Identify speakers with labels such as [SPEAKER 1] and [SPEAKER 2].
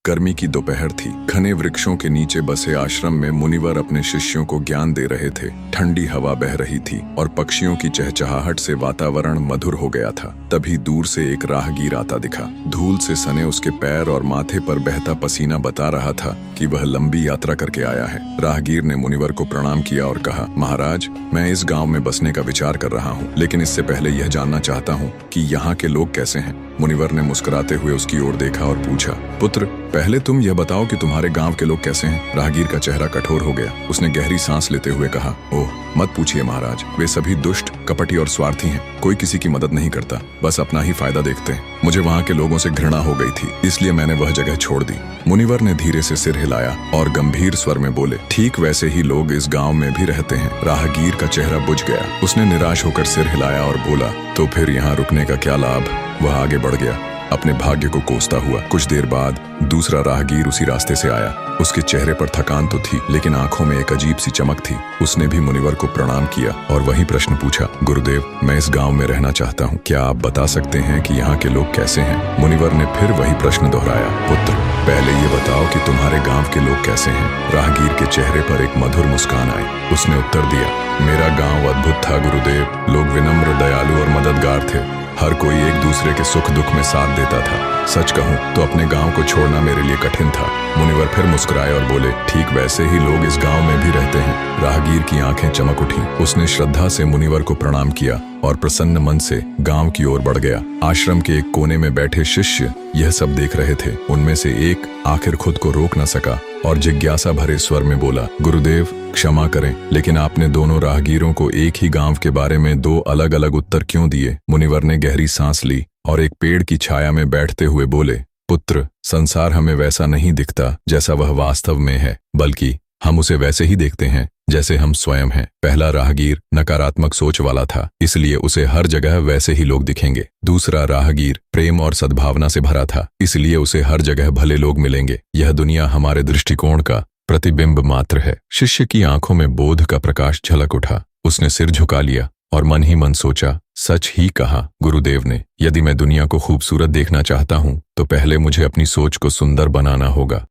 [SPEAKER 1] गर्मी की दोपहर थी। घने वृक्षों के नीचे बसे आश्रम में मुनिवर अपने शिष्यों को ज्ञान दे रहे थे। ठंडी हवा बह रही थी और पक्षियों की चहचहाहट से वातावरण मधुर हो गया था। तभी दूर से एक राहगीर आता दिखा। धूल से सने उसके पैर और माथे पर बहता पसीना बता रहा था कि वह लंबी यात्रा करके आया है। राहगीर ने मुनिवर को प्रणाम किया और कहा, महाराज, मैं इस गाँव में बसने का विचार कर रहा हूँ, लेकिन इससे पहले यह जानना चाहता हूँ कि यहाँ के लोग कैसे हैं। मुनिवर ने मुस्कुराते हुए उसकी ओर देखा और पूछा, पुत्र, पहले तुम यह बताओ कि तुम्हारे गांव के लोग कैसे हैं। राहगीर का चेहरा कठोर हो गया। उसने गहरी सांस लेते हुए कहा, ओह, मत पूछिए महाराज, वे सभी दुष्ट, कपटी और स्वार्थी हैं। कोई किसी की मदद नहीं करता, बस अपना ही फायदा देखते हैं। मुझे वहाँ के लोगों से घृणा हो गई थी, इसलिए मैंने वह जगह छोड़ दी। मुनिवर ने धीरे से सिर हिलाया और गंभीर स्वर में बोले, ठीक वैसे ही लोग इस गाँव में भी रहते हैं। राहगीर का चेहरा बुझ गया। उसने निराश होकर सिर हिलाया और बोला, तो फिर यहाँ रुकने का क्या लाभ। वह आगे बढ़ गया, अपने भाग्य को कोसता हुआ। कुछ देर बाद दूसरा राहगीर उसी रास्ते से आया। उसके चेहरे पर थकान तो थी, लेकिन आंखों में एक अजीब सी चमक थी। उसने भी मुनिवर को प्रणाम किया और वही प्रश्न पूछा, गुरुदेव, मैं इस गांव में रहना चाहता हूं, क्या आप बता सकते हैं कि यहाँ के लोग कैसे हैं। मुनिवर ने फिर वही प्रश्न दोहराया, पुत्र, पहले ये बताओ कि तुम्हारे गांव के लोग कैसे हैं। राहगीर के चेहरे पर एक मधुर मुस्कान आई। उसने उत्तर दिया, मेरा गाँव अद्भुत था गुरुदेव। लोग विनम्र, दयालु और मददगार थे। हर कोई एक दूसरे के सुख दुख में साथ देता था। सच कहूं तो अपने गांव को छोड़ना मेरे लिए कठिन था। मुनिवर फिर मुस्कुराए और बोले, ठीक वैसे ही लोग इस गांव में भी रहते हैं। राहगीर की आंखें चमक उठी। उसने श्रद्धा से मुनिवर को प्रणाम किया और प्रसन्न मन से गांव की ओर बढ़ गया। आश्रम के एक कोने में बैठे शिष्य यह सब देख रहे थे। उनमें से एक आखिर खुद को रोक न सका और जिज्ञासा भरे स्वर में बोला, गुरुदेव, क्षमा करें, लेकिन आपने दोनों राहगीरों को एक ही गांव के बारे में दो अलग अलग उत्तर क्यों दिए। मुनिवर ने गहरी सांस ली और एक पेड़ की छाया में बैठते हुए बोले, पुत्र, संसार हमें वैसा नहीं दिखता जैसा वह वास्तव में है, बल्कि हम उसे वैसे ही देखते हैं जैसे हम स्वयं हैं। पहला राहगीर नकारात्मक सोच वाला था, इसलिए उसे हर जगह वैसे ही लोग दिखेंगे। दूसरा राहगीर प्रेम और सद्भावना से भरा था, इसलिए उसे हर जगह भले लोग मिलेंगे। यह दुनिया हमारे दृष्टिकोण का प्रतिबिंब मात्र है। शिष्य की आंखों में बोध का प्रकाश झलक उठा। उसने सिर झुका लिया और मन ही मन सोचा, सच ही कहा गुरुदेव ने। यदि मैं दुनिया को खूबसूरत देखना चाहता हूँ तो पहले मुझे अपनी सोच को सुंदर बनाना होगा।